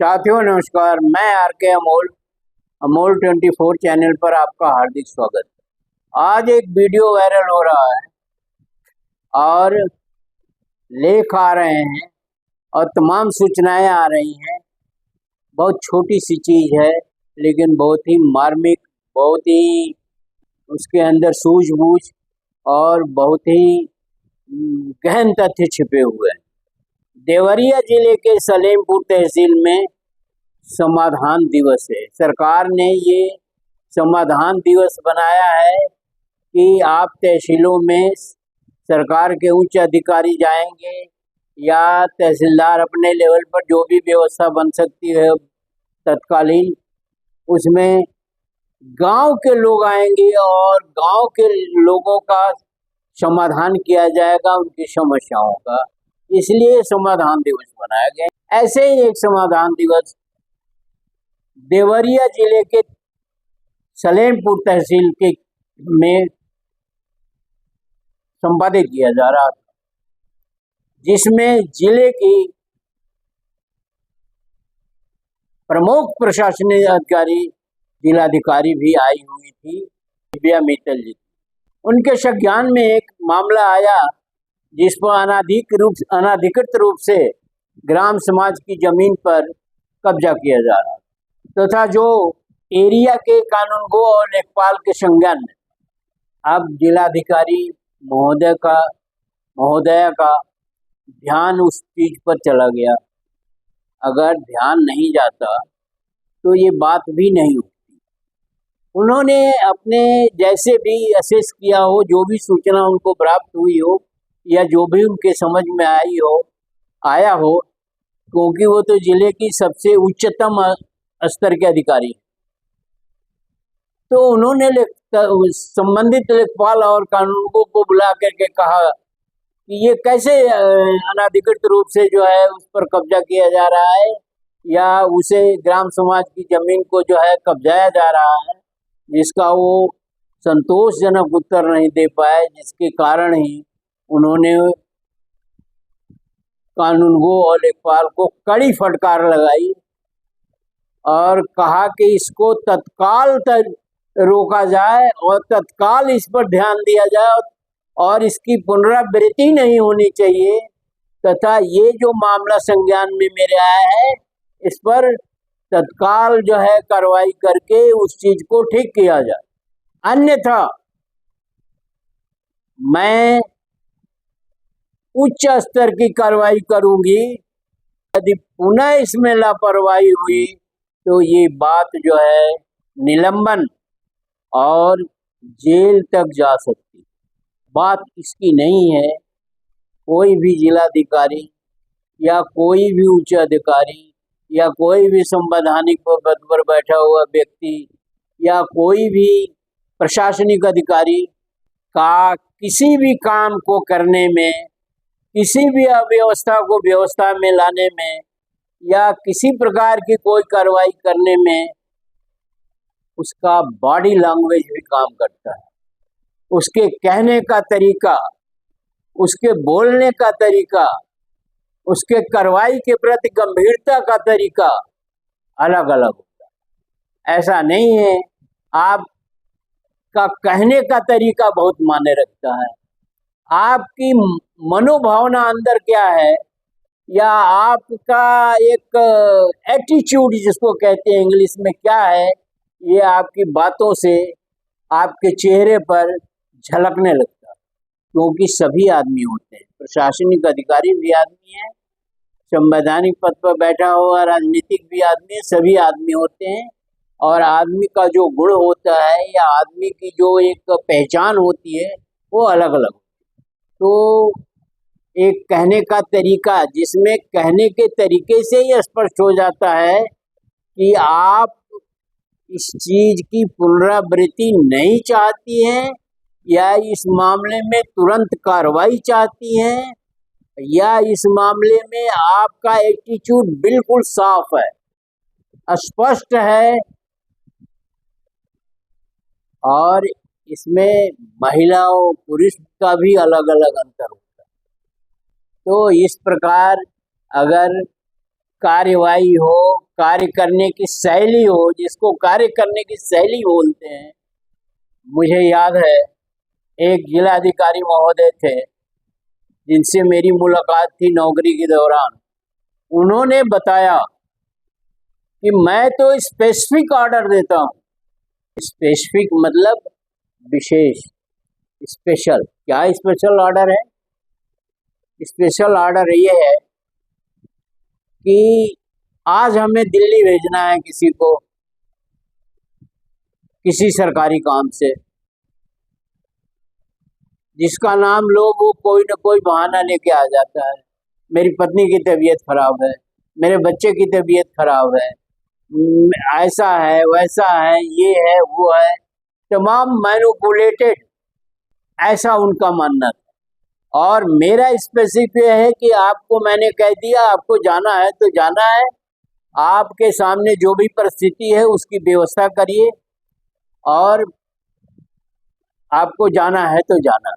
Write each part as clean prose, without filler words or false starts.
साथियों नमस्कार, मैं आर के अमोल अमोल 24 चैनल पर आपका हार्दिक स्वागत। आज एक वीडियो वायरल हो रहा है और लेख आ रहे हैं और तमाम सूचनाएं आ रही हैं। बहुत छोटी सी चीज़ है लेकिन बहुत ही मार्मिक, बहुत ही उसके अंदर सूझबूझ और बहुत ही गहन तथ्य छिपे हुए हैं। देवरिया जिले के सलेमपुर तहसील में समाधान दिवस है। सरकार ने ये समाधान दिवस बनाया है कि आप तहसीलों में सरकार के उच्च अधिकारी जाएंगे या तहसीलदार अपने लेवल पर जो भी व्यवस्था बन सकती है तत्कालीन, उसमें गांव के लोग आएंगे और गांव के लोगों का समाधान किया जाएगा, उनकी समस्याओं का। इसलिए समाधान दिवस बनाया गया। ऐसे ही एक समाधान दिवस देवरिया जिले के सलेमपुर तहसील के में संपादित किया जा रहा था, जिसमें जिले की प्रमुख प्रशासनिक अधिकारी जिलाधिकारी भी आई हुई थी, दिव्या मित्तल जी। उनके संज्ञान में एक मामला आया जिस पर अनाधिकृत रूप से ग्राम समाज की जमीन पर कब्जा किया जा रहा तथा जो एरिया के कानूनगो और लेखपाल के संज्ञान में अब जिलाधिकारी महोदया का ध्यान उस चीज पर चला गया। अगर ध्यान नहीं जाता तो ये बात भी नहीं होती। उन्होंने अपने जैसे भी असेस किया हो, जो भी सूचना उनको प्राप्त हुई हो या जो भी उनके समझ में आया हो, क्योंकि वो तो जिले की सबसे उच्चतम स्तर के अधिकारी, तो उन्होंने संबंधित लेखपाल और कानूनगो को बुला करके कहा कि ये कैसे अनाधिकृत रूप से जो है उस पर कब्जा किया जा रहा है या उसे ग्राम समाज की जमीन को जो है कब्जाया जा रहा है, जिसका वो संतोषजनक उत्तर नहीं दे पाए, जिसके कारण ही उन्होंने कानूनगो और लेखपाल को कड़ी फटकार लगाई और कहा कि इसको तत्काल रोका जाए और तत्काल इस पर ध्यान दिया जाए और इसकी पुनरावृत्ति नहीं होनी चाहिए, तथा ये जो मामला संज्ञान में मेरे आया है इस पर तत्काल जो है कार्रवाई करके उस चीज को ठीक किया जाए, अन्यथा मैं उच्च स्तर की कार्रवाई करूंगी। यदि पुनः इसमें लापरवाही हुई तो ये बात जो है निलंबन और जेल तक जा सकती। बात इसकी नहीं है कोई भी जिलाधिकारी या कोई भी उच्च अधिकारी या कोई भी संवैधानिक पद पर बैठा हुआ व्यक्ति या कोई भी प्रशासनिक अधिकारी का किसी भी काम को करने में, किसी भी अव्यवस्था को व्यवस्था में लाने में या किसी प्रकार की कोई कार्रवाई करने में उसका बॉडी लैंग्वेज भी काम करता है। उसके कहने का तरीका, उसके बोलने का तरीका, उसके कार्रवाई के प्रति गंभीरता का तरीका अलग अलग होता है। ऐसा नहीं है आपका कहने का तरीका बहुत मायने रखता है, आपकी मनोभावना अंदर क्या है या आपका एक एटीट्यूड जिसको कहते हैं इंग्लिश में क्या है, ये आपकी बातों से आपके चेहरे पर झलकने लगता है। क्योंकि सभी आदमी होते हैं, प्रशासनिक अधिकारी भी आदमी है, संवैधानिक पद पर बैठा हुआ राजनीतिक भी आदमी है, सभी आदमी होते हैं। और आदमी का जो गुण होता है या आदमी की जो एक पहचान होती है वो अलग अलग होती है। तो एक कहने का तरीका, जिसमें कहने के तरीके से ही स्पष्ट हो जाता है कि आप इस चीज की पुनरावृत्ति नहीं चाहती हैं या इस मामले में तुरंत कार्रवाई चाहती हैं या इस मामले में आपका एटीट्यूड बिल्कुल साफ है, स्पष्ट है। और इसमें महिला और पुरुष का भी अलग अलग अंतर होता है। तो इस प्रकार अगर कार्यवाही हो, कार्य करने की शैली हो, जिसको कार्य करने की शैली बोलते हैं। मुझे याद है एक जिलाधिकारी महोदय थे जिनसे मेरी मुलाकात थी नौकरी के दौरान। उन्होंने बताया कि मैं तो स्पेसिफिक ऑर्डर देता हूँ। स्पेसिफिक मतलब विशेष, स्पेशल। क्या स्पेशल ऑर्डर है? स्पेशल ऑर्डर ये है कि आज हमें दिल्ली भेजना है किसी को, किसी सरकारी काम से, जिसका नाम लो, वो कोई ना कोई बहाना लेके आ जाता है। मेरी पत्नी की तबीयत खराब है, मेरे बच्चे की तबीयत खराब है, ऐसा है, वैसा है, ये है, वो है, तमाम मैनिपुलेटेड, ऐसा उनका मानना था। और मेरा स्पेसिफिक ये है कि आपको मैंने कह दिया, आपको जाना है तो जाना है, आपके सामने जो भी परिस्थिति है उसकी व्यवस्था करिए, और आपको जाना है तो जाना।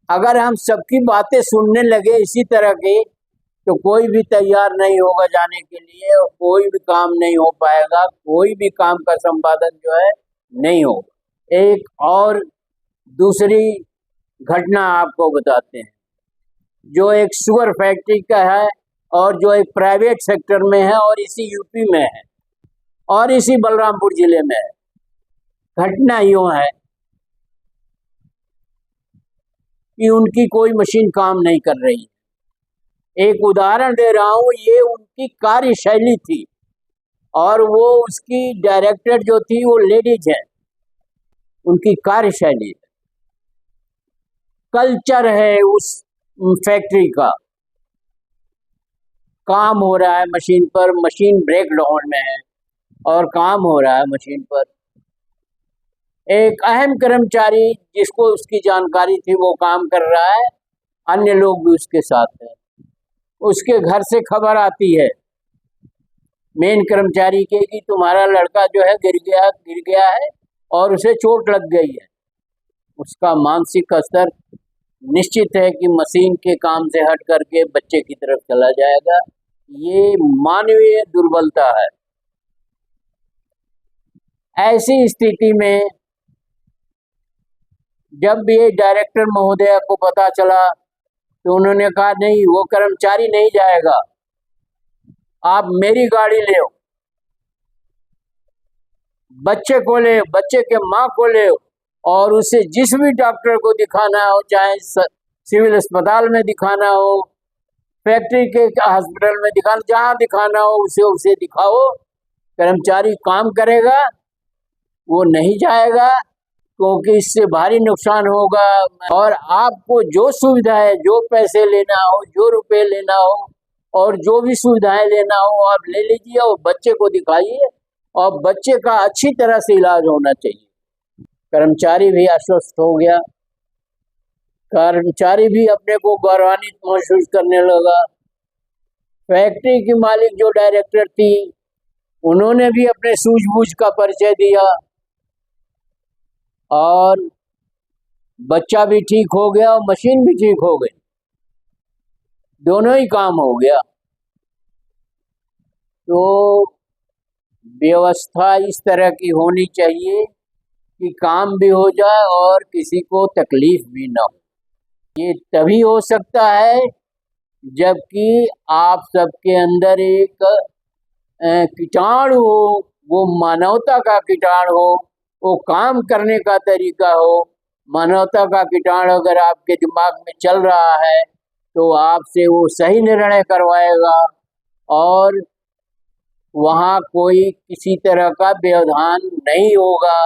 अगर हम सबकी बातें सुनने लगे इसी तरह के, तो कोई भी तैयार नहीं होगा जाने के लिए, और कोई भी काम नहीं हो पाएगा, कोई भी काम का संपादन जो है नहीं होगा। एक और दूसरी घटना आपको बताते हैं, जो एक शुगर फैक्ट्री का है, और जो एक प्राइवेट सेक्टर में है, और इसी यूपी में है, और इसी बलरामपुर जिले में है। घटना यूँ है कि उनकी कोई मशीन काम नहीं कर रही। एक उदाहरण दे रहा हूँ, ये उनकी कार्यशैली थी, और वो उसकी डायरेक्टर जो थी वो लेडीज है। उनकी कार्यशैली, कल्चर है उस फैक्ट्री का। काम हो रहा है मशीन पर, मशीन ब्रेक डाउन में है और काम हो रहा है मशीन पर। एक अहम कर्मचारी जिसको उसकी जानकारी थी वो काम कर रहा है, अन्य लोग भी उसके साथ हैं। उसके घर से खबर आती है मेन कर्मचारी के कि तुम्हारा लड़का जो है गिर गया है और उसे चोट लग गई है। उसका मानसिक स्तर निश्चित है कि मशीन के काम से हट करके बच्चे की तरफ चला जाएगा। ये मानवीय दुर्बलता है। ऐसी स्थिति में जब ये डायरेक्टर महोदया को पता चला तो उन्होंने कहा नहीं, वो कर्मचारी नहीं जाएगा, आप मेरी गाड़ी ले, बच्चे को ले, बच्चे के माँ को ले, और उसे जिस भी डॉक्टर को दिखाना हो, चाहे सिविल अस्पताल में दिखाना हो, फैक्ट्री के हॉस्पिटल में दिखाना, जहाँ दिखाना हो उसे दिखाओ। कर्मचारी काम करेगा, वो नहीं जाएगा, क्योंकि इससे भारी नुकसान होगा। और आपको जो सुविधा है, जो पैसे लेना हो, जो रुपए लेना हो, और जो भी सुविधाएं लेना हो आप ले लीजिए, और बच्चे को दिखाइए, और बच्चे का अच्छी तरह से इलाज होना चाहिए। कर्मचारी भी आश्वस्त हो गया, कर्मचारी भी अपने को गौरवान्वित महसूस करने लगा। फैक्ट्री की मालिक जो डायरेक्टर थी, उन्होंने भी अपने सूझबूझ का परिचय दिया, और बच्चा भी ठीक हो गया और मशीन भी ठीक हो गई, दोनों ही काम हो गया। तो व्यवस्था इस तरह की होनी चाहिए कि काम भी हो जाए और किसी को तकलीफ भी ना हो। ये तभी हो सकता है जबकि आप सबके अंदर एक कीटाणु हो, वो मानवता का कीटाणु हो, वो काम करने का तरीका हो। मानवता का कीटाणु अगर आपके दिमाग में चल रहा है तो आपसे वो सही निर्णय करवाएगा, और वहाँ कोई किसी तरह का व्यवधान नहीं होगा।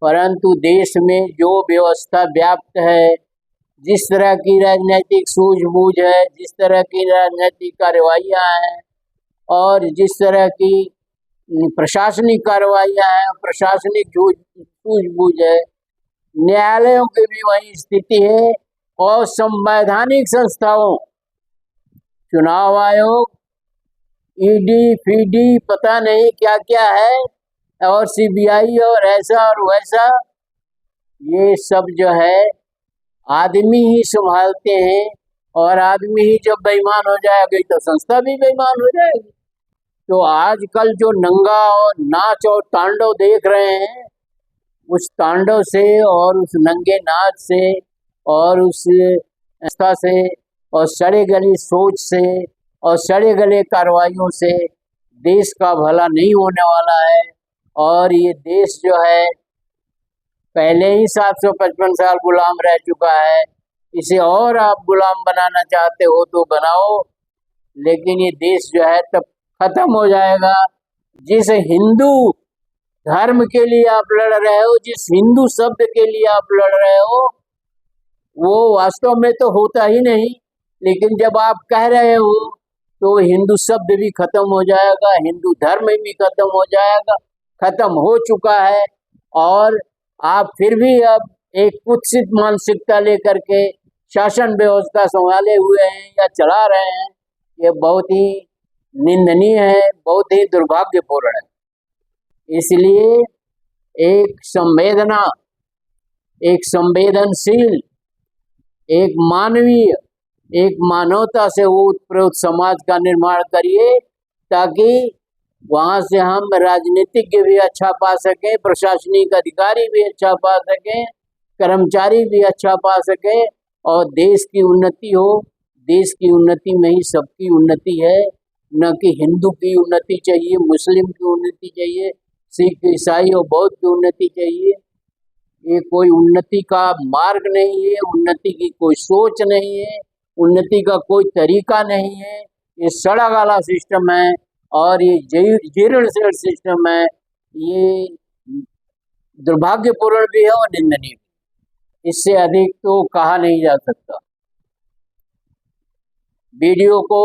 परंतु देश में जो व्यवस्था व्याप्त है, जिस तरह की राजनीतिक सूझबूझ है, जिस तरह की राजनीतिक कार्रवाइयाँ हैं, और जिस तरह की प्रशासनिक कार्रवाइयाँ हैं, प्रशासनिक सूझबूझ है, न्यायालयों की भी वही स्थिति है, और संवैधानिक संस्थाओं, चुनाव आयोग, ईडी फीडी, पता नहीं क्या क्या है, और सीबीआई और ऐसा और वैसा, ये सब जो है आदमी ही संभालते हैं। और आदमी ही जब बेईमान हो जाएगा तो संस्था भी बेईमान हो जाएगी। तो आजकल जो नंगा और नाच और तांडव देख रहे हैं, उस तांडव से और उस नंगे नाच से और उस संस्था से और सड़े गली सोच से और सड़े गले कार्रवाइयों से देश का भला नहीं होने वाला है। और ये देश जो है पहले ही 755 साल गुलाम रह चुका है, इसे और आप गुलाम बनाना चाहते हो तो बनाओ, लेकिन ये देश जो है तब खत्म हो जाएगा। जिस हिंदू धर्म के लिए आप लड़ रहे हो, जिस हिंदू शब्द के लिए आप लड़ रहे हो, वो वास्तव में तो होता ही नहीं, लेकिन जब आप कह रहे हो तो हिंदू शब्द भी खत्म हो जाएगा, हिंदू धर्म भी खत्म हो जाएगा, खत्म हो चुका है। और आप फिर भी अब एक कुत्सित मानसिकता लेकर के शासन व्यवस्था संभाले हुए हैं या चला रहे हैं, ये बहुत ही निंदनीय है, बहुत ही दुर्भाग्यपूर्ण है। इसलिए एक संवेदनशील, एक मानवीय, एक मानवता से उत्प्रेरित समाज का निर्माण करिए, ताकि वहां से हम राजनीतिज्ञ भी अच्छा पा सकें, प्रशासनिक अधिकारी भी अच्छा पा सकें, कर्मचारी भी अच्छा पा सकें और देश की उन्नति हो। देश की उन्नति में ही सबकी उन्नति है, न कि हिंदू की उन्नति चाहिए, मुस्लिम की उन्नति चाहिए, सिख ईसाई और बौद्ध की उन्नति चाहिए। ये कोई उन्नति का मार्ग नहीं है, उन्नति की कोई सोच नहीं है, उन्नति का कोई तरीका नहीं है। ये सड़ा वाला सिस्टम है और ये जीर्ण सिस्टम है। ये दुर्भाग्यपूर्ण भी है और निंदनीय भी। इससे अधिक तो कहा नहीं जा सकता। वीडियो को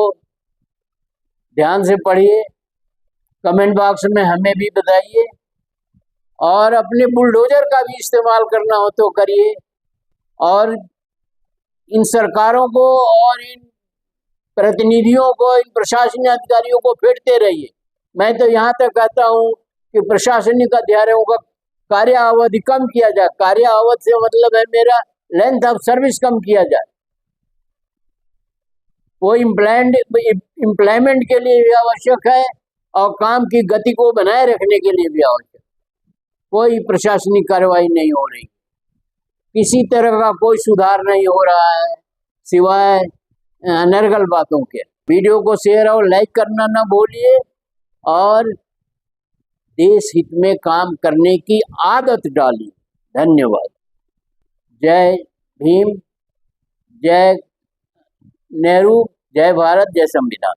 ध्यान से पढ़िए, कमेंट बॉक्स में हमें भी बताइए और अपने बुलडोजर का भी इस्तेमाल करना हो तो करिए और इन सरकारों को और इन प्रतिनिधियों को, इन प्रशासनिक अधिकारियों को फेंटते रहिए। मैं तो यहाँ तक कहता हूँ कि प्रशासनिक अधिकारियों का कार्य अवधि कम किया जाए। कार्य अवधि से मतलब है मेरा लेंथ ऑफ सर्विस कम किया जाए। वो इम्प्लॉयमेंट के लिए भी आवश्यक है और काम की गति को बनाए रखने के लिए भी आवश्यक। कोई प्रशासनिक कार्रवाई नहीं हो रही, किसी तरह का कोई सुधार नहीं हो रहा है सिवाय अनर्गल बातों के। वीडियो को शेयर और लाइक करना ना भूलिए और देश हित में काम करने की आदत डालिए। धन्यवाद। जय भीम, जय नेहरू, जय भारत, जय संविधान।